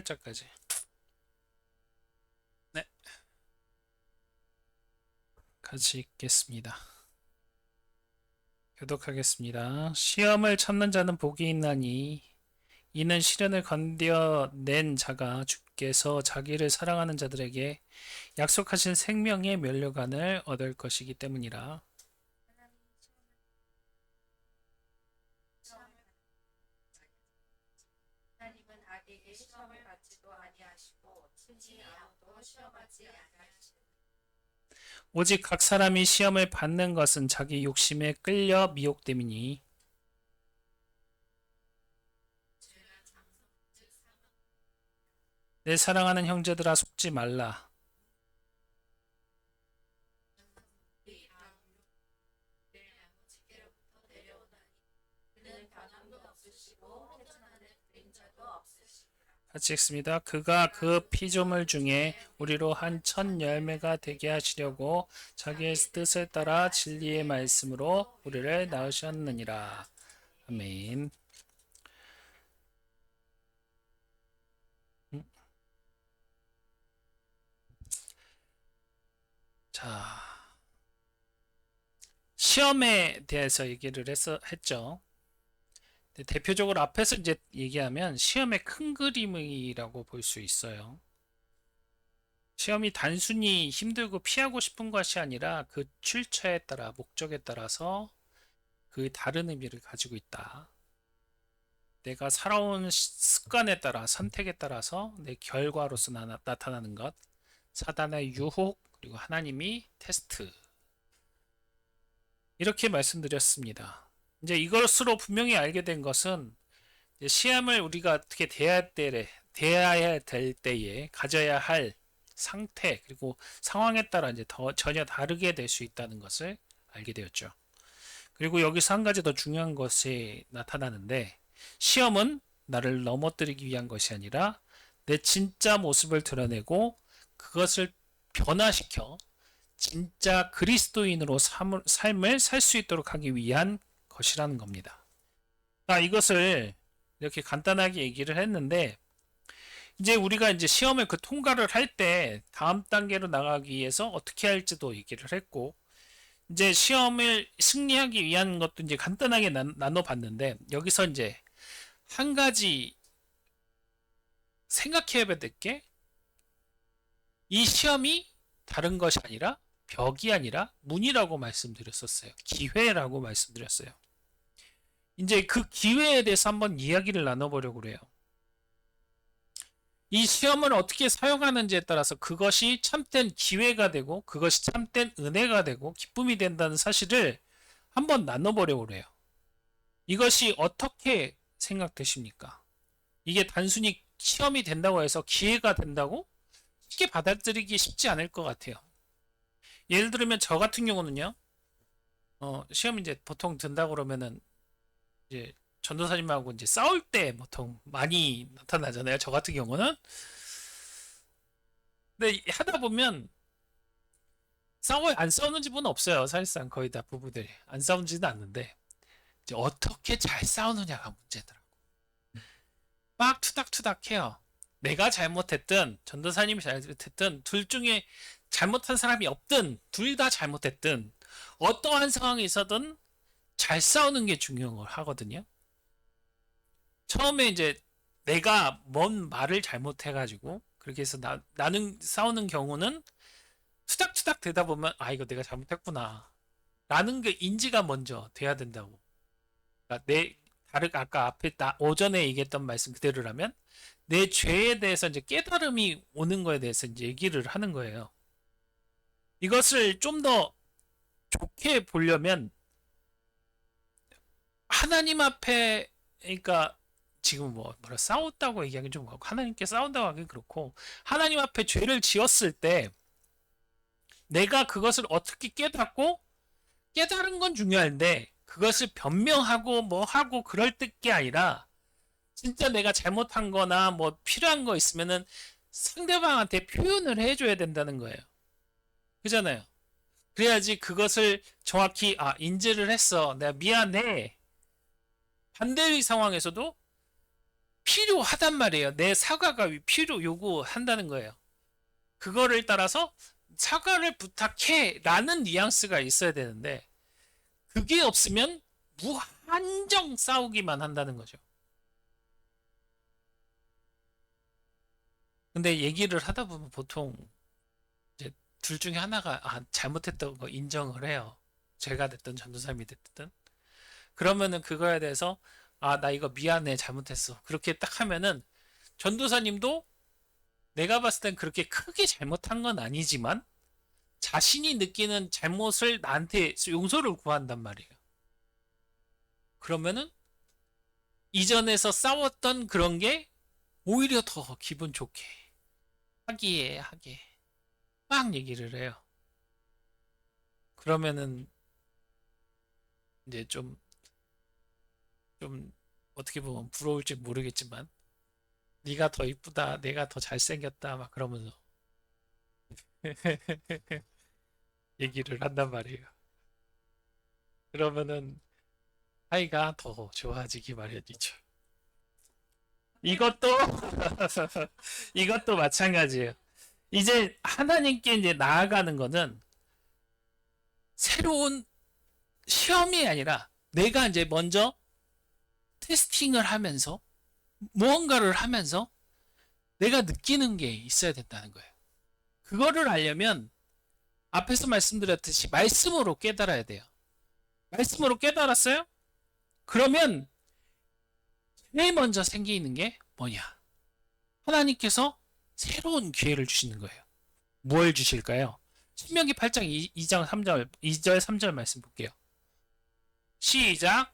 18절까지. 네, 같이 읽겠습니다. 교독하겠습니다. 시험을 참는 자는 복이 있나니 이는 시련을 건뎌낸 자가 주께서 자기를 사랑하는 자들에게 약속하신 생명의 면류관을 얻을 것이기 때문이라. 하나님은 악에게 시험을 받지도 아니하시고 친히 아무도 시험하지 아니하시니 오직 각 사람이 시험을 받는 것은 자기 욕심에 끌려 미혹됨이니 내 사랑하는 형제들아 속지 말라. 지께로부터 내려오나니 그는 변함도 없으시고 회전하는 그림자도 없으시니라. 같이 읽습니다. 그가 그 피조물 중에 우리로 한 첫 열매가 되게 하시려고 자기의 뜻을 따라 진리의 말씀으로 우리를 낳으셨느니라. 아멘. 자, 시험에 대해서 얘기를 했죠. 대표적으로 앞에서 이제 얘기하면 시험의 큰 그림이라고 볼 수 있어요. 시험이 단순히 힘들고 피하고 싶은 것이 아니라 그 출처에 따라 목적에 따라서 그 다른 의미를 가지고 있다. 내가 살아온 습관에 따라 선택에 따라서 내 결과로서 나타나는 것, 사단의 유혹, 그리고 하나님이 테스트. 이렇게 말씀드렸습니다. 이제 이것으로 분명히 알게 된 것은 시험을 우리가 어떻게 대해야 될 때에 가져야 할 상태 그리고 상황에 따라 이제 전혀 다르게 될 수 있다는 것을 알게 되었죠. 그리고 여기서 한 가지 더 중요한 것이 나타나는데 시험은 나를 넘어뜨리기 위한 것이 아니라 내 진짜 모습을 드러내고 그것을 변화시켜 진짜 그리스도인으로 삶을 살 수 있도록 하기 위한 것이라는 겁니다. 이것을 이렇게 간단하게 얘기를 했는데 이제 우리가 이제 시험을 통과를 할 때 다음 단계로 나가기 위해서 어떻게 할지도 얘기를 했고 이제 시험을 승리하기 위한 것도 이제 간단하게 나눠봤는데 여기서 이제 한 가지 생각해야 될 게 이 시험이 다른 것이 아니라 벽이 아니라 문이라고 말씀드렸었어요. 기회라고 말씀드렸어요. 이제 그 기회에 대해서 한번 이야기를 나눠보려고 그래요. 이 시험을 어떻게 사용하는지에 따라서 그것이 참된 기회가 되고 그것이 참된 은혜가 되고 기쁨이 된다는 사실을 한번 나눠보려고 그래요. 이것이 어떻게 생각되십니까? 이게 단순히 시험이 된다고 해서 기회가 된다고 쉽게 받아들이기 쉽지 않을 것 같아요. 예를 들면 저 같은 경우는요. 시험 이제 보통 든다고 그러면은 이제 전도사님하고 이제 싸울 때 보통 많이 나타나잖아요. 저 같은 경우는. 근데 하다 보면 안 싸우는 집은 없어요. 사실상 거의 다 부부들이. 안 싸우지는 않는데, 이제 어떻게 잘 싸우느냐가 문제더라고. 막 투닥투닥 해요. 내가 잘못했든, 전도사님이 잘못했든, 둘 중에 잘못한 사람이 없든, 둘 다 잘못했든, 어떠한 상황이 있어든 잘 싸우는 게 중요하거든요. 처음에 이제 내가 뭔 말을 잘못해가지고, 그렇게 해서 나는 싸우는 경우는 투닥투닥 되다 보면, 이거 내가 잘못했구나. 라는 게 인지가 먼저 돼야 된다고. 그러니까 아까 앞에 오전에 얘기했던 말씀 그대로라면, 내 죄에 대해서 이제 깨달음이 오는 거에 대해서 이제 얘기를 하는 거예요. 이것을 좀 더 좋게 보려면, 하나님 앞에, 그러니까, 지금 싸웠다고 얘기하기 좀 그렇고, 하나님께 싸운다고 하긴 그렇고, 하나님 앞에 죄를 지었을 때, 내가 그것을 어떻게 깨달은 건 중요한데, 그것을 변명하고 뭐 하고 그럴 게 아니라, 진짜 내가 잘못한 거나 뭐 필요한 거 있으면은 상대방한테 표현을 해줘야 된다는 거예요. 그잖아요. 그래야지 그것을 정확히, 인지를 했어. 내가 미안해. 반대의 상황에서도 필요하단 말이에요. 내 사과가 요구한다는 거예요. 그거를 따라서 사과를 부탁해 라는 뉘앙스가 있어야 되는데 그게 없으면 무한정 싸우기만 한다는 거죠. 근데 얘기를 하다 보면 보통 이제 둘 중에 하나가 잘못했던 거 인정을 해요. 제가 됐든 전도사님이 됐든. 그러면은 그거에 대해서 나 이거 미안해 잘못했어. 그렇게 딱 하면은 전도사님도 내가 봤을 땐 그렇게 크게 잘못한 건 아니지만 자신이 느끼는 잘못을 나한테 용서를 구한단 말이에요. 그러면은 이전에서 싸웠던 그런 게 오히려 더 기분 좋게 하게 막 얘기를 해요. 그러면은 이제 좀 어떻게 보면 부러울지 모르겠지만 네가 더 이쁘다, 내가 더 잘생겼다 막 그러면서 얘기를 한단 말이에요. 그러면은 사이가 더 좋아지기 마련이죠. 이것도 이것도 마찬가지예요. 이제 하나님께 이제 나아가는 거는 새로운 시험이 아니라 내가 이제 먼저 테스팅을 하면서 무언가를 하면서 내가 느끼는 게 있어야 된다는 거예요. 그거를 알려면 앞에서 말씀드렸듯이 말씀으로 깨달아야 돼요. 말씀으로 깨달았어요? 그러면 제일 먼저 생기는 게 뭐냐? 하나님께서 새로운 기회를 주시는 거예요. 뭘 주실까요? 신명기 8장 2장 3절 2절 3절 말씀 볼게요. 시작.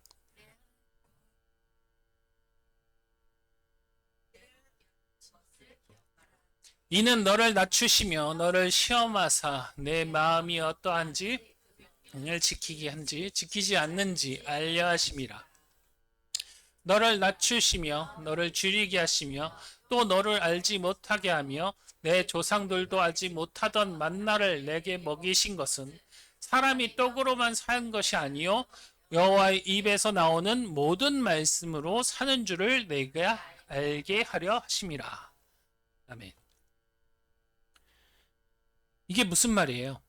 이는 너를 낮추시며 너를 시험하사 내 마음이 어떠한지 을 지키게 한지 지키지 않는지 알려 하심이라. 너를 낮추시며 너를 줄이게 하시며 또 너를 알지 못하게 하며 내 조상들도 알지 못하던 만나를 내게 먹이신 것은 사람이 떡으로만 사는 것이 아니요 여호와의 입에서 나오는 모든 말씀으로 사는 줄을 내가 알게 하려 하심이라. 아멘. 이게 무슨 말이에요?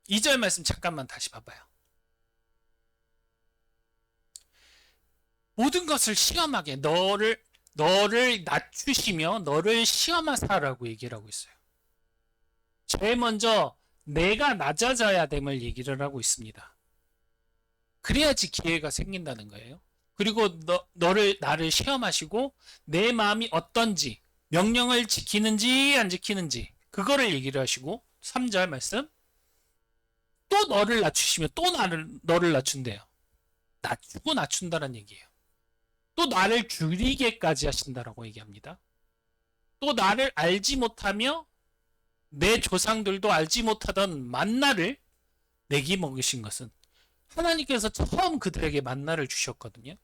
2절 말씀 잠깐만 다시 봐봐요. 모든 것을 시험하게 너를 낮추시며 너를 시험하사라고 얘기를 하고 있어요. 제일 먼저 내가 낮아져야 됨을 얘기를 하고 있습니다. 그래야지 기회가 생긴다는 거예요. 그리고 나를 시험하시고 내 마음이 어떤지 명령을 지키는지 안 지키는지 그거를 얘기를 하시고 3절 말씀 또 너를 낮추시며 또 너를 낮춘대요. 낮추고 낮춘다는 얘기예요. 또 나를 줄이게까지 하신다라고 얘기합니다. 또 나를 알지 못하며 내 조상들도 알지 못하던 만나를 내게 먹이신 것은 하나님께서 처음 그들에게 만나를 주셨거든요.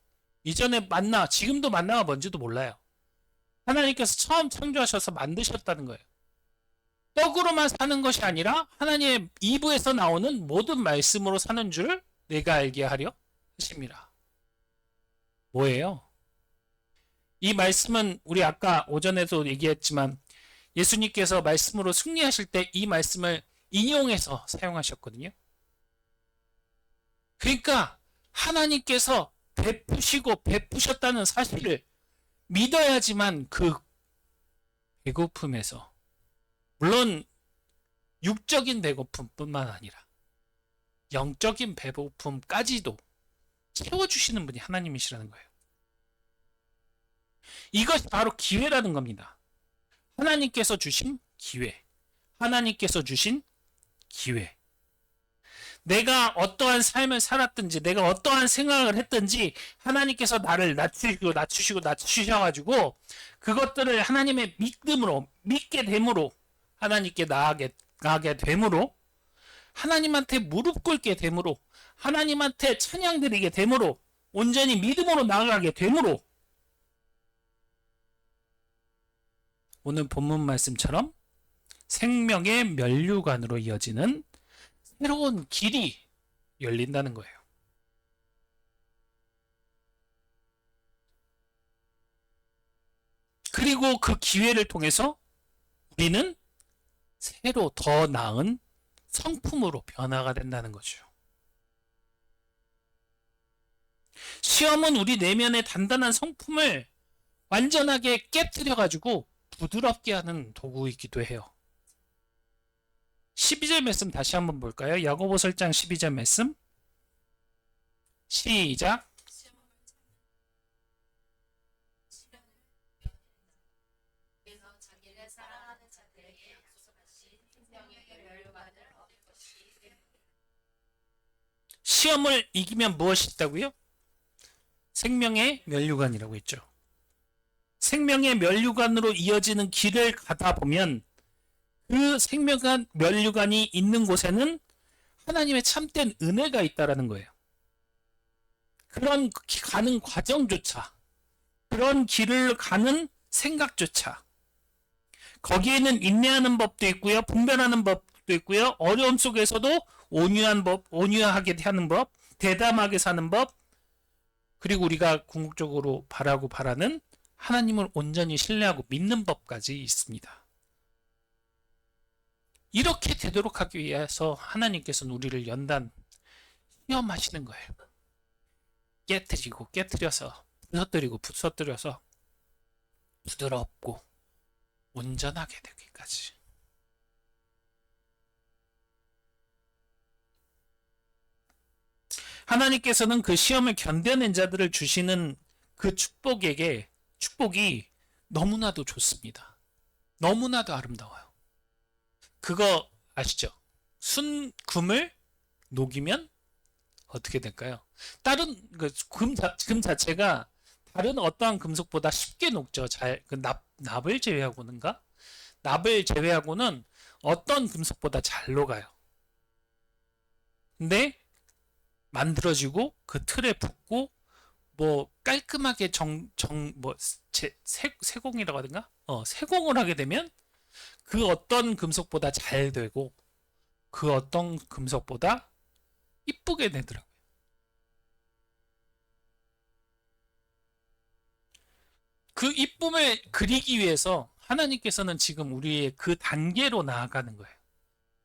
이전에 만나, 지금도 만나가 뭔지도 몰라요. 하나님께서 처음 창조하셔서 만드셨다는 거예요. 떡으로만 사는 것이 아니라 하나님의 입에서 나오는 모든 말씀으로 사는 줄 내가 알게 하려 하심이라. 뭐예요? 이 말씀은 우리 아까 오전에도 얘기했지만 예수님께서 말씀으로 승리하실 때 이 말씀을 인용해서 사용하셨거든요. 그러니까 하나님께서 베푸시고 베푸셨다는 사실을 믿어야지만 그 배고픔에서 물론 육적인 배고픔뿐만 아니라 영적인 배고픔까지도 채워주시는 분이 하나님이시라는 거예요. 이것이 바로 기회라는 겁니다. 하나님께서 주신 기회. 하나님께서 주신 기회. 내가 어떠한 삶을 살았든지 내가 어떠한 생각을 했든지 하나님께서 나를 낮추셔가지고 그것들을 하나님의 믿음으로 믿게 됨으로 하나님께 나아가게 됨으로 하나님한테 무릎 꿇게 됨으로 하나님한테 찬양 드리게 됨으로 온전히 믿음으로 나아가게 됨으로 오늘 본문 말씀처럼 생명의 면류관으로 이어지는 새로운 길이 열린다는 거예요. 그리고 그 기회를 통해서 우리는 새로 더 나은 성품으로 변화가 된다는 거죠. 시험은 우리 내면의 단단한 성품을 완전하게 깨뜨려가지고 부드럽게 하는 도구이기도 해요. 12절 말씀 다시 한번 볼까요? 야고보서 1장 12절 말씀 시작. 그래서 자기를 사랑하는 자들에게 약속하신 생명의 멸류관을 얻을 것이기 때문에. 시험을 이기면 무엇이 있다고요? 생명의 면류관이라고 했죠. 생명의 면류관으로 이어지는 길을 가다 보면 그 생명관 면류관이 있는 곳에는 하나님의 참된 은혜가 있다라는 거예요. 그런 가는 과정조차, 그런 길을 가는 생각조차, 거기에는 인내하는 법도 있고요, 분별하는 법도 있고요, 어려움 속에서도 온유한 법, 온유하게 하는 법, 대담하게 사는 법, 그리고 우리가 궁극적으로 바라는 하나님을 온전히 신뢰하고 믿는 법까지 있습니다. 이렇게 되도록 하기 위해서 하나님께서는 우리를 연단 시험하시는 거예요. 깨뜨려서 부서뜨려서 부드럽고 온전하게 되기까지. 하나님께서는 그 시험을 견뎌낸 자들을 주시는 그 축복이 너무나도 좋습니다. 너무나도 아름다워요. 그거 아시죠? 금을 녹이면 어떻게 될까요? 다른 금 자체가 다른 어떠한 금속보다 쉽게 녹죠. 납을 제외하고는가? 납을 제외하고는 어떤 금속보다 잘 녹아요. 근데 만들어지고 그 틀에 붙고 뭐 깔끔하게 세공이라고 하든가? 세공을 하게 되면 그 어떤 금속보다 잘 되고 그 어떤 금속보다 이쁘게 되더라고요. 그 이쁨을 그리기 위해서 하나님께서는 지금 우리의 그 단계로 나아가는 거예요.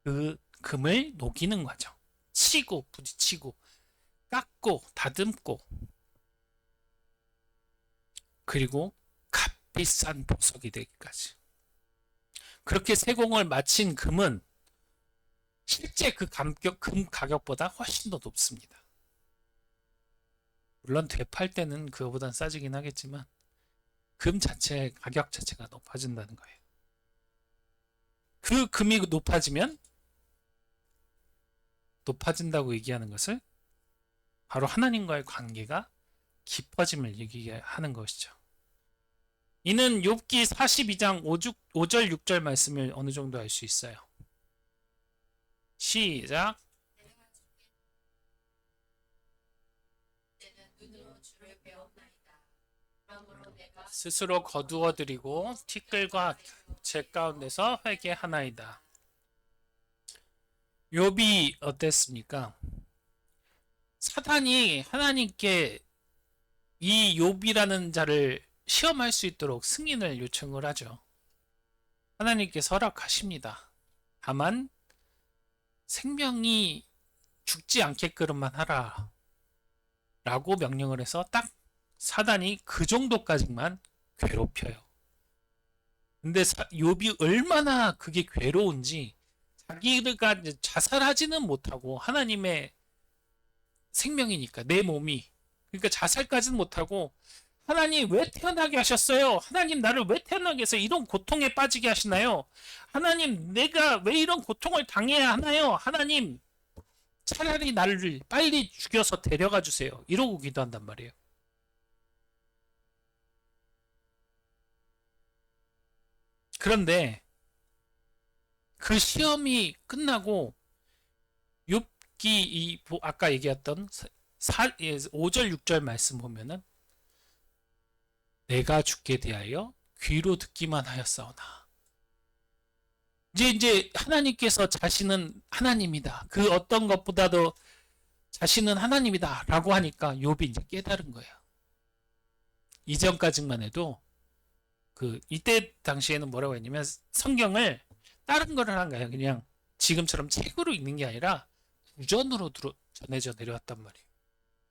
그 금을 녹이는 과정. 치고 부딪히고 깎고 다듬고 그리고 값비싼 보석이 되기까지. 그렇게 세공을 마친 금은 실제 그 금 가격보다 훨씬 더 높습니다. 물론 되팔 때는 그거보단 싸지긴 하겠지만 금 자체 가격 자체가 높아진다는 거예요. 그 금이 높아진다고 얘기하는 것을 바로 하나님과의 관계가 깊어짐을 얘기하는 것이죠. 이는 욥기 42장 5절 6절 말씀을 어느 정도 알 수 있어요. 시작. 스스로 거두어드리고 티끌과 재 가운데서 회개하나이다. 욥이 어땠습니까? 사단이 하나님께 이 욥이라는 자를 시험할 수 있도록 승인을 요청을 하죠. 하나님께서 허락하십니다. 다만 생명이 죽지 않게끔만 하라 라고 명령을 해서 딱 사단이 그 정도까지만 괴롭혀요. 근데 욥이 얼마나 그게 괴로운지 자기가 자살하지는 못하고 하나님의 생명이니까 내 몸이 그러니까 자살까지는 못하고 하나님 왜 태어나게 하셨어요? 하나님 나를 왜 태어나게 해서 이런 고통에 빠지게 하시나요? 하나님 내가 왜 이런 고통을 당해야 하나요? 하나님 차라리 나를 빨리 죽여서 데려가 주세요. 이러고 기도한단 말이에요. 그런데 그 시험이 끝나고 욥기 아까 얘기했던 5절 6절 말씀 보면은 내가 죽게 대하여 귀로 듣기만 하였사오나 이제 하나님께서 자신은 하나님이다. 그 어떤 것보다도 자신은 하나님이다 라고 하니까 욥이 이제 깨달은 거예요. 이전까지만 해도 이때 당시에는 뭐라고 했냐면 성경을 다른 거를 한 거예요. 그냥 지금처럼 책으로 읽는 게 아니라 무전으로 전해져 내려왔단 말이에요.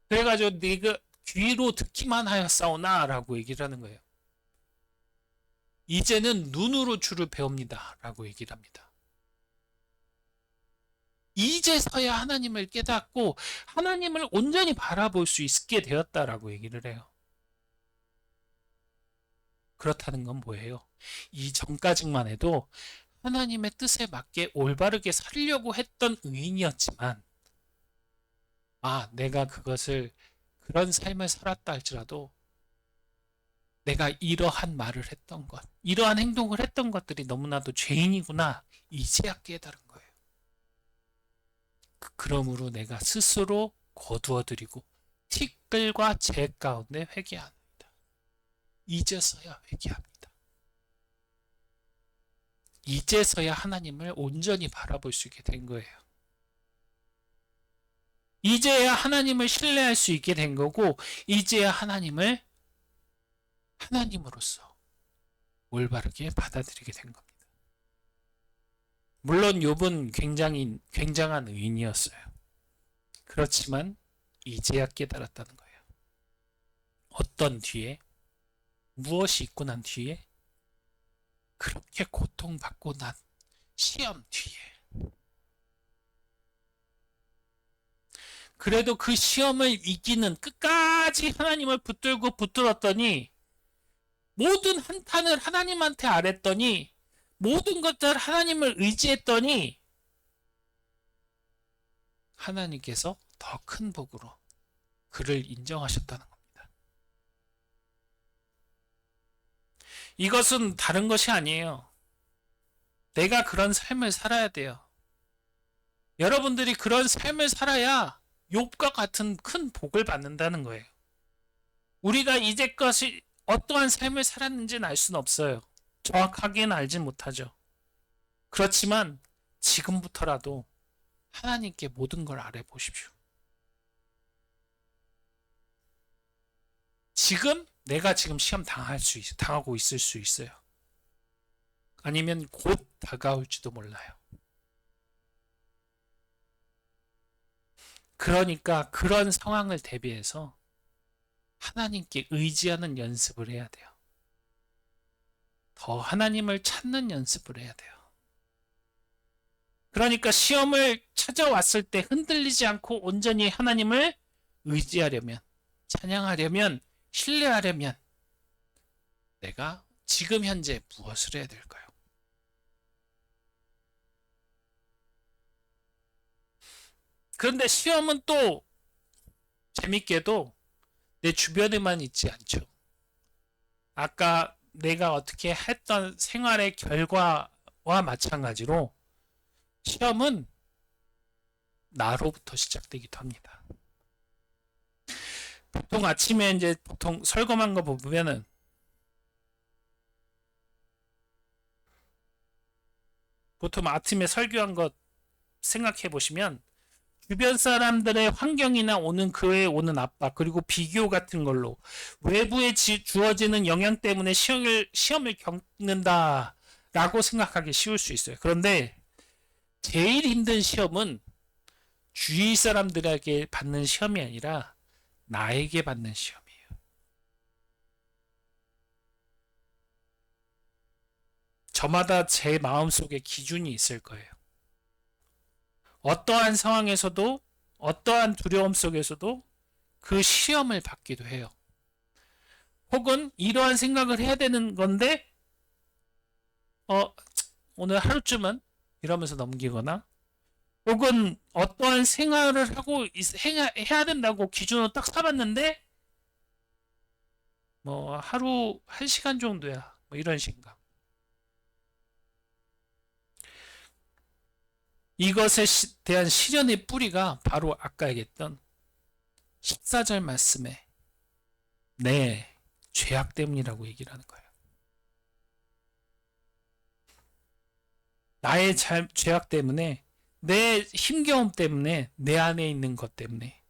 그래가지고 네가 귀로 듣기만 하였사오나라고 얘기를 하는 거예요. 이제는 눈으로 주를 배웁니다라고 얘기를 합니다. 이제서야 하나님을 깨닫고 하나님을 온전히 바라볼 수 있게 되었다라고 얘기를 해요. 그렇다는 건 뭐예요? 이전까지만 해도 하나님의 뜻에 맞게 올바르게 살려고 했던 의인이었지만, 내가 그런 삶을 살았다 할지라도 내가 이러한 말을 했던 것, 이러한 행동을 했던 것들이 너무나도 죄인이구나, 이제야 깨달은 거예요. 그러므로 내가 스스로 거두어드리고 티끌과 재 가운데 회개합니다. 이제서야 회개합니다. 이제서야 하나님을 온전히 바라볼 수 있게 된 거예요. 이제야 하나님을 신뢰할 수 있게 된 거고, 이제야 하나님을 하나님으로서 올바르게 받아들이게 된 겁니다. 물론 욥은 굉장한 의인이었어요. 그렇지만 이제야 깨달았다는 거예요. 어떤 뒤에, 무엇이 있고 난 뒤에, 그렇게 고통받고 난 시험 뒤에, 그래도 그 시험을 이기는, 끝까지 하나님을 붙들었더니, 모든 한탄을 하나님한테 아랬더니, 모든 것들을 하나님을 의지했더니 하나님께서 더 큰 복으로 그를 인정하셨다는 겁니다. 이것은 다른 것이 아니에요. 내가 그런 삶을 살아야 돼요. 여러분들이 그런 삶을 살아야 욥과 같은 큰 복을 받는다는 거예요. 우리가 이제까지 어떠한 삶을 살았는지는 알 수는 없어요. 정확하게는 알진 못하죠. 그렇지만 지금부터라도 하나님께 모든 걸 아뢰 보십시오. 내가 지금 시험 당하고 있을 수 있어요. 아니면 곧 다가올지도 몰라요. 그러니까 그런 상황을 대비해서 하나님께 의지하는 연습을 해야 돼요. 더 하나님을 찾는 연습을 해야 돼요. 그러니까 시험을 찾아왔을 때 흔들리지 않고 온전히 하나님을 의지하려면, 찬양하려면, 신뢰하려면 내가 지금 현재 무엇을 해야 될까요? 그런데 시험은 또 재밌게도 내 주변에만 있지 않죠. 아까 내가 어떻게 했던 생활의 결과와 마찬가지로 시험은 나로부터 시작되기도 합니다. 보통 아침에 이제 보통 설거만 거 보면은 보통 아침에 설교한 것 생각해 보시면 주변 사람들의 환경이나 그에 오는 압박, 그리고 비교 같은 걸로 외부에 주어지는 영향 때문에 시험을 겪는다라고 생각하기 쉬울 수 있어요. 그런데 제일 힘든 시험은 주위 사람들에게 받는 시험이 아니라 나에게 받는 시험이에요. 저마다 제 마음속에 기준이 있을 거예요. 어떠한 상황에서도, 어떠한 두려움 속에서도 그 시험을 받기도 해요. 혹은 이러한 생각을 해야 되는 건데 오늘 하루쯤은 이러면서 넘기거나, 혹은 어떠한 생활을 하고 해야 된다고 기준으로 딱 삼았는데 하루 1시간 정도야, 이런 생각. 이것에 대한 시련의 뿌리가 바로 아까 얘기했던 14절 말씀에 내 죄악 때문이라고 얘기를 하는 거예요. 나의 죄악 때문에, 내 힘겨움 때문에, 내 안에 있는 것 때문에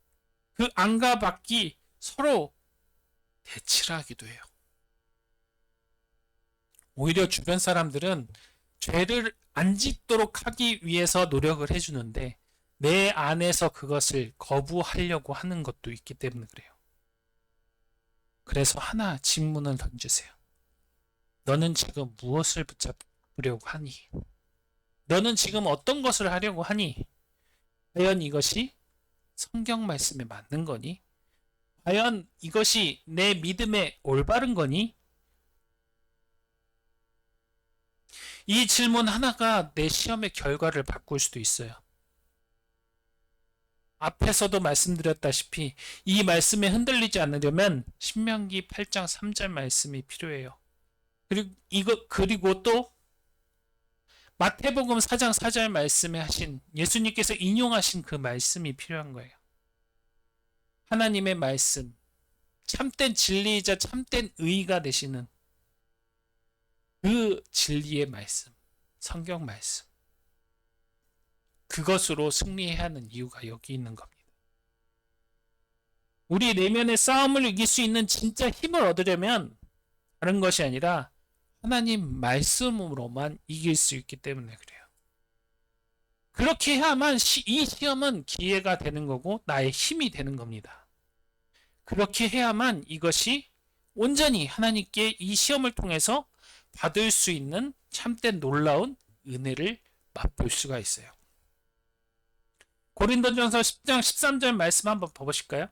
그 안과 밖이 서로 대치를 하기도 해요. 오히려 주변 사람들은 죄를 안 짓도록 하기 위해서 노력을 해주는데 내 안에서 그것을 거부하려고 하는 것도 있기 때문에 그래요. 그래서 하나 질문을 던지세요. 너는 지금 무엇을 붙잡으려고 하니? 너는 지금 어떤 것을 하려고 하니? 과연 이것이 성경 말씀에 맞는 거니? 과연 이것이 내 믿음에 올바른 거니? 이 질문 하나가 내 시험의 결과를 바꿀 수도 있어요. 앞에서도 말씀드렸다시피 이 말씀에 흔들리지 않으려면 신명기 8장 3절 말씀이 필요해요. 그리고 또 마태복음 4장 4절 말씀에 하신 예수님께서 인용하신 그 말씀이 필요한 거예요. 하나님의 말씀, 참된 진리이자 참된 의가 되시는 그 진리의 말씀, 성경 말씀. 그것으로 승리해야 하는 이유가 여기 있는 겁니다. 우리 내면의 싸움을 이길 수 있는 진짜 힘을 얻으려면 다른 것이 아니라 하나님 말씀으로만 이길 수 있기 때문에 그래요. 그렇게 해야만 이 시험은 기회가 되는 거고 나의 힘이 되는 겁니다. 그렇게 해야만 이것이 온전히 하나님께 이 시험을 통해서 받을 수 있는 참된 놀라운 은혜를 맛볼 수가 있어요. 고린도전서 10장 13절 말씀 한번 보실까요?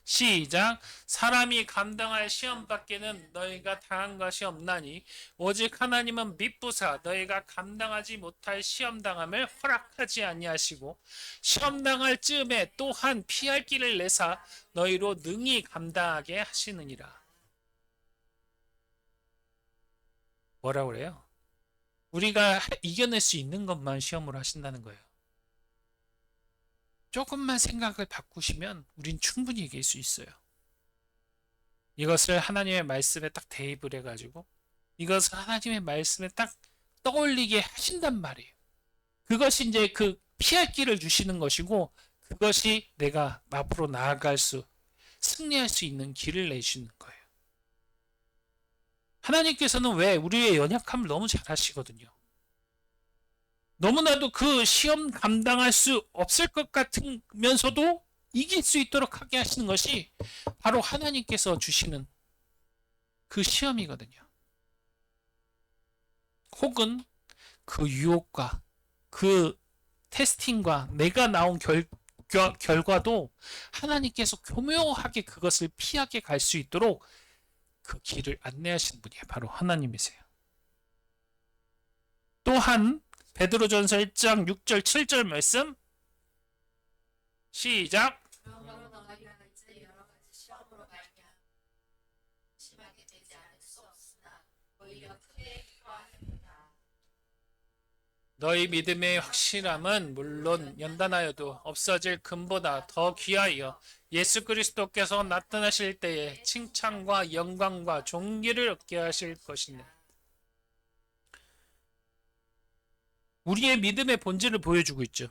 시작. 사람이 감당할 시험 밖에는 너희가 당한 것이 없나니 오직 하나님은 미쁘사 너희가 감당하지 못할 시험 당함을 허락하지 아니하시고 시험 당할 즈음에 또한 피할 길을 내사 너희로 능히 감당하게 하시느니라. 뭐라고 그래요? 우리가 이겨낼 수 있는 것만 시험을 하신다는 거예요. 조금만 생각을 바꾸시면 우린 충분히 이길 수 있어요. 이것을 하나님의 말씀에 딱 대입을 해가지고 이것을 하나님의 말씀에 딱 떠올리게 하신단 말이에요. 그것이 이제 그 피할 길을 주시는 것이고 그것이 내가 앞으로 나아갈 승리할 수 있는 길을 내주시는 거예요. 하나님께서는 왜 우리의 연약함을 너무 잘 아시거든요. 너무나도 그 시험 감당할 수 없을 것 같으면서도 이길 수 있도록 하게 하시는 것이 바로 하나님께서 주시는 그 시험이거든요. 혹은 그 유혹과 그 테스팅과 내가 나온 결과도 하나님께서 교묘하게 그것을 피하게 갈 수 있도록 그 길을 안내하시는 분이 바로 하나님이세요. 또한 베드로전서 1장 6절 7절 말씀 시작. 그러므로 너희가 이제 여러 가지 시험으로 말미암아 심하게 되지 않을 수 없으나 오히려 크게 기뻐하느니라. 너희 믿음의 확실함은 물론 연단하여도 없어질 금보다 더 귀하여 예수 그리스도께서 나타나실 때에 칭찬과 영광과 존귀를 얻게 하실 것이네. 우리의 믿음의 본질을 보여주고 있죠.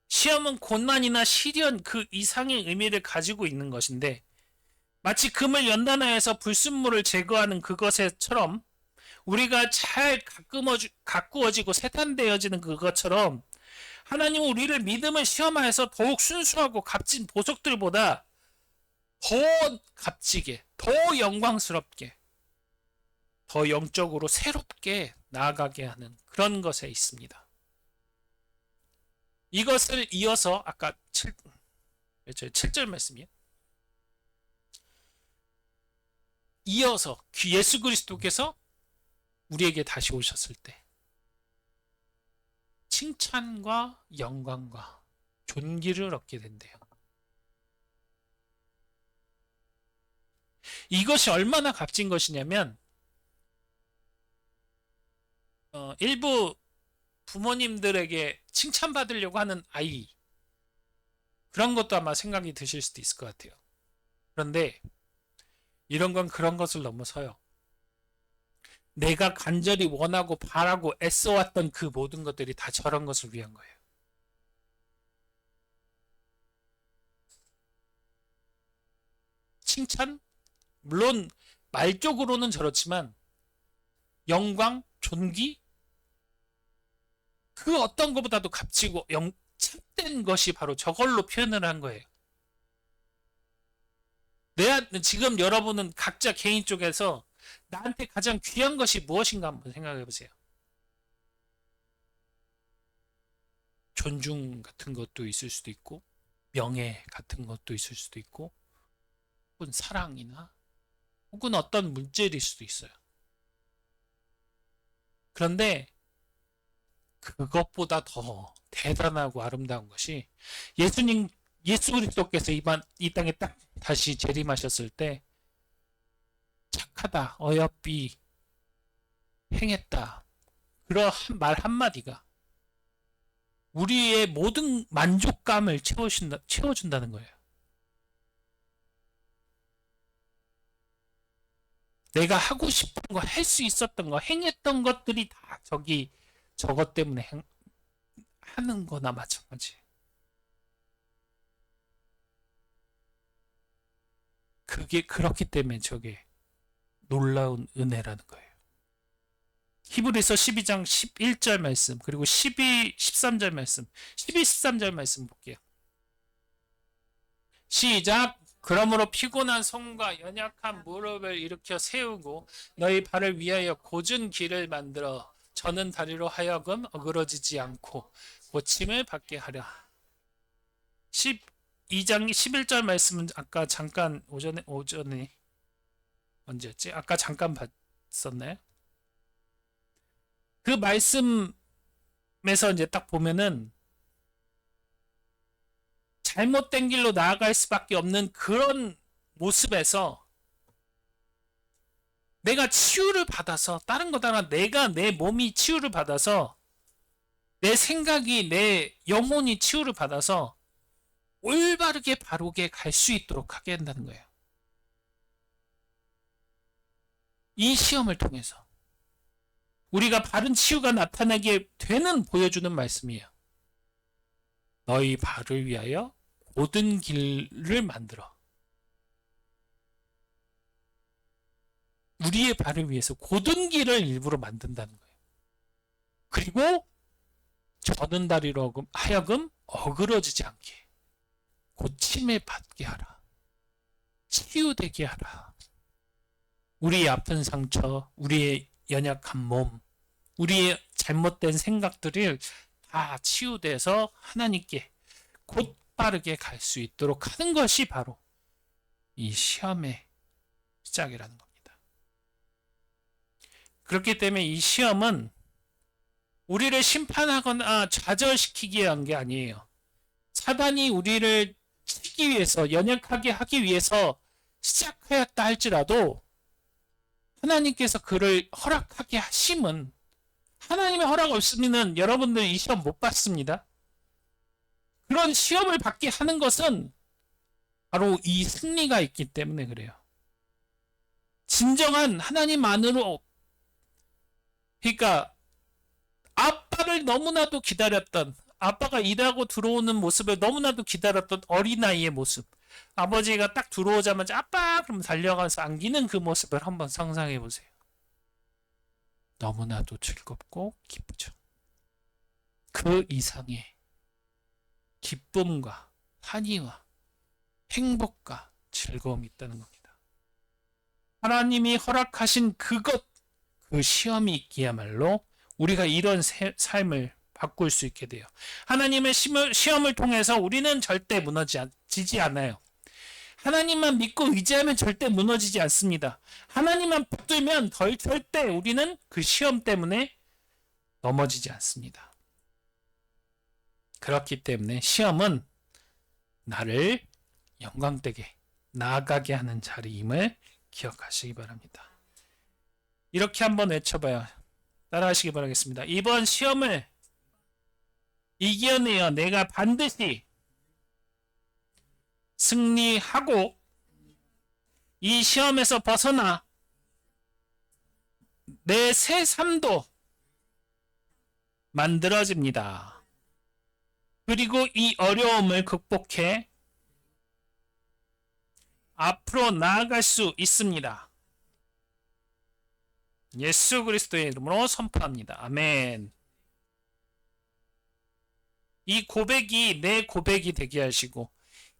시험은 고난이나 시련 그 이상의 의미를 가지고 있는 것인데 마치 금을 연단하여서 불순물을 제거하는 그것처럼 우리가 잘 가꾸어지고 세단되어지는 그것처럼 하나님은 우리를 믿음을 시험하여서 더욱 순수하고 값진 보석들보다 더 값지게, 더 영광스럽게, 더 영적으로 새롭게 나아가게 하는 그런 것에 있습니다. 이것을 이어서 아까 7절 말씀이에요. 이어서 예수 그리스도께서 우리에게 다시 오셨을 때 칭찬과 영광과 존귀를 얻게 된대요. 이것이 얼마나 값진 것이냐면 일부 부모님들에게 칭찬받으려고 하는 아이 그런 것도 아마 생각이 드실 수도 있을 것 같아요. 그런데 이런 건 그런 것을 넘어서요. 내가 간절히 원하고 바라고 애써왔던 그 모든 것들이 다 저런 것을 위한 거예요. 칭찬, 물론 말적으로는 저렇지만 영광, 존귀, 그 어떤 것보다도 값지고 참된 것이 바로 저걸로 표현을 한 거예요. 지금 여러분은 각자 개인 쪽에서 나한테 가장 귀한 것이 무엇인가 한번 생각해 보세요. 존중 같은 것도 있을 수도 있고, 명예 같은 것도 있을 수도 있고, 혹은 사랑이나 혹은 어떤 물질일 수도 있어요. 그런데 그것보다 더 대단하고 아름다운 것이 예수 그리스도께서 이 땅에 딱 다시 재림하셨을 때 착하다, 어여삐 행했다, 그런 말 한마디가 우리의 모든 만족감을 채워준다는 거예요. 내가 하고 싶은 거, 할 수 있었던 거, 행했던 것들이 다 저것 때문에 하는 거나 마찬가지. 그게 그렇기 때문에 저게 놀라운 은혜라는 거예요. 히브리서 12장 11절 말씀, 그리고 13절 말씀, 13절 말씀 볼게요. 시작. 그러므로 피곤한 손과 연약한 무릎을 일으켜 세우고 너희 발을 위하여 고준 길을 만들어 저는 다리로 하여금 어그러지지 않고 고침을 받게 하려. 12장 11절 말씀은 아까 잠깐 오전에 언제였지? 아까 잠깐 봤었나요? 그 말씀에서 이제 딱 보면은 잘못된 길로 나아갈 수밖에 없는 그런 모습에서 내가 치유를 받아서, 다른 거다나 내가 내 몸이 치유를 받아서, 내 생각이, 내 영혼이 치유를 받아서 올바르게 바르게 갈 수 있도록 하게 한다는 거예요. 이 시험을 통해서 우리가 바른 치유가 나타나게 되는 보여주는 말씀이에요. 너희 발을 위하여 고든 길을 만들어. 우리의 발을 위해서 고든 길을 일부러 만든다는 거예요. 그리고 저는 다리로 하여금 어그러지지 않게 고침을 받게 하라. 치유되게 하라. 우리의 아픈 상처, 우리의 연약한 몸, 우리의 잘못된 생각들을 다 치유돼서 하나님께 곧바르게 갈 수 있도록 하는 것이 바로 이 시험의 시작이라는 겁니다. 그렇기 때문에 이 시험은 우리를 심판하거나 좌절시키기 위한 게 아니에요. 사단이 우리를 치기 위해서, 연약하게 하기 위해서 시작하였다 할지라도 하나님께서 그를 허락하게 하심은, 하나님의 허락 없으면 여러분들 이 시험 못 받습니다. 그런 시험을 받게 하는 것은 바로 이 승리가 있기 때문에 그래요. 진정한 하나님 안으로, 그러니까 아빠를 너무나도 기다렸던, 아빠가 일하고 들어오는 모습을 너무나도 기다렸던 어린아이의 모습, 아버지가 딱 들어오자마자 아빠 그럼 달려가서 안기는 그 모습을 한번 상상해 보세요. 너무나도 즐겁고 기쁘죠. 그 이상의 기쁨과 환희와 행복과 즐거움이 있다는 겁니다. 하나님이 허락하신 그것, 그 시험이 있기야말로 우리가 이런 삶을 바꿀 수 있게 돼요. 하나님의 시험을 통해서 우리는 절대 무너지지 않아요. 하나님만 믿고 의지하면 절대 무너지지 않습니다. 하나님만 붙들면 절대 우리는 그 시험 때문에 넘어지지 않습니다. 그렇기 때문에 시험은 나를 영광되게 나아가게 하는 자리임을 기억하시기 바랍니다. 이렇게 한번 외쳐봐요. 따라하시기 바라겠습니다. 이번 시험을 이겨내어 내가 반드시 승리하고 이 시험에서 벗어나 내 새 삶도 만들어집니다. 그리고 이 어려움을 극복해 앞으로 나아갈 수 있습니다. 예수 그리스도의 이름으로 선포합니다. 아멘. 이 고백이 내 고백이 되게 하시고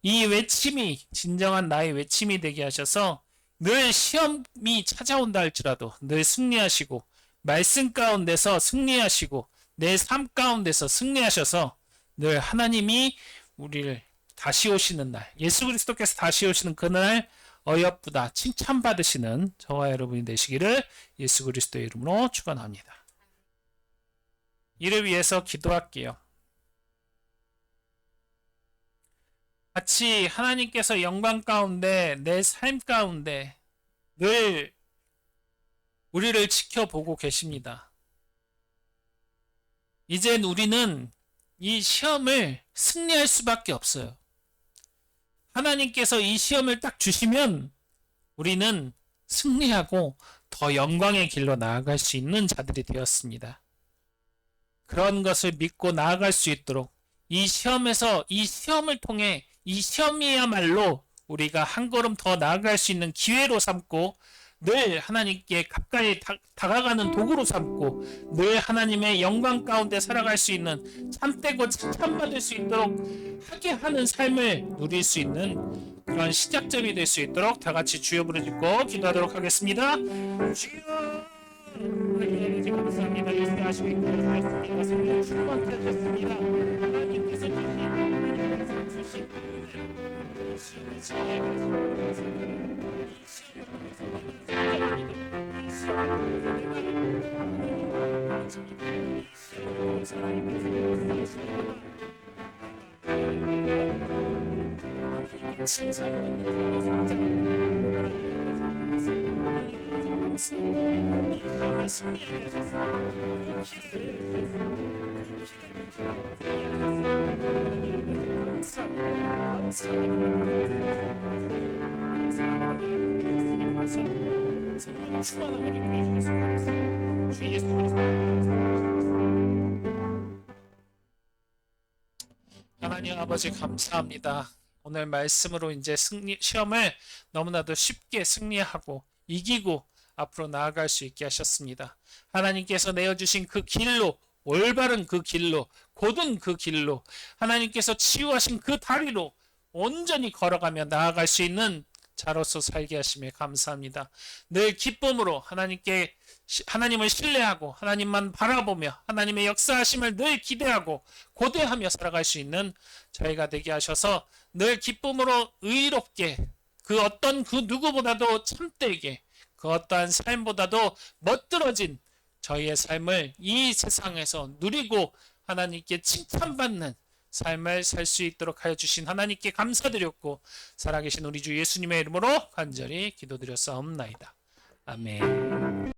이 외침이 진정한 나의 외침이 되게 하셔서 늘 시험이 찾아온다 할지라도 늘 승리하시고 말씀 가운데서 승리하시고 내 삶 가운데서 승리하셔서 늘 하나님이 우리를 다시 오시는 날, 예수 그리스도께서 다시 오시는 그날 어여쁘다 칭찬받으시는 저와 여러분이 되시기를 예수 그리스도의 이름으로 축원합니다. 이를 위해서 기도할게요. 같이 하나님께서 영광 가운데 내 삶 가운데 늘 우리를 지켜보고 계십니다. 이젠 우리는 이 시험을 승리할 수밖에 없어요. 하나님께서 이 시험을 딱 주시면 우리는 승리하고 더 영광의 길로 나아갈 수 있는 자들이 되었습니다. 그런 것을 믿고 나아갈 수 있도록 이 시험에서 이 시험을 통해 이 시험이야말로 우리가 한 걸음 더 나아갈 수 있는 기회로 삼고 늘 하나님께 가까이 다가가는 도구로 삼고 늘 하나님의 영광 가운데 살아갈 수 있는 참되고 칭찬받을 수 있도록 하게 하는 삶을 누릴 수 있는 그런 시작점이 될 수 있도록 다 같이 주여 부르짖고 기도하도록 하겠습니다. 주여 하나님 감사합니다. 역사하시고 있는 말씀이 성령 충만케 하셨습니다. 하나님께서 주신 하나님 아버지 감사합니다. 오늘 말씀으로 이제 시험을 너무나도 쉽게 승리하고 이기고 앞으로 나아갈 수 있게 하셨습니다. 하나님께서 내어주신 그 길로 올바른 그 길로 곧은 그 길로 하나님께서 치유하신 그 다리로 온전히 걸어가며 나아갈 수 있는 자로서 살게 하심에 감사합니다. 늘 기쁨으로 하나님을 신뢰하고 하나님만 바라보며 하나님의 역사하심을 늘 기대하고 고대하며 살아갈 수 있는 저희가 되게 하셔서 늘 기쁨으로 의롭게 그 어떤 그 누구보다도 참되게 그 어떠한 삶보다도 멋들어진 저희의 삶을 이 세상에서 누리고 하나님께 칭찬받는 삶을 살 수 있도록 하여 주신 하나님께 감사드렸고 살아계신 우리 주 예수님의 이름으로 간절히 기도드렸사옵나이다. 아멘.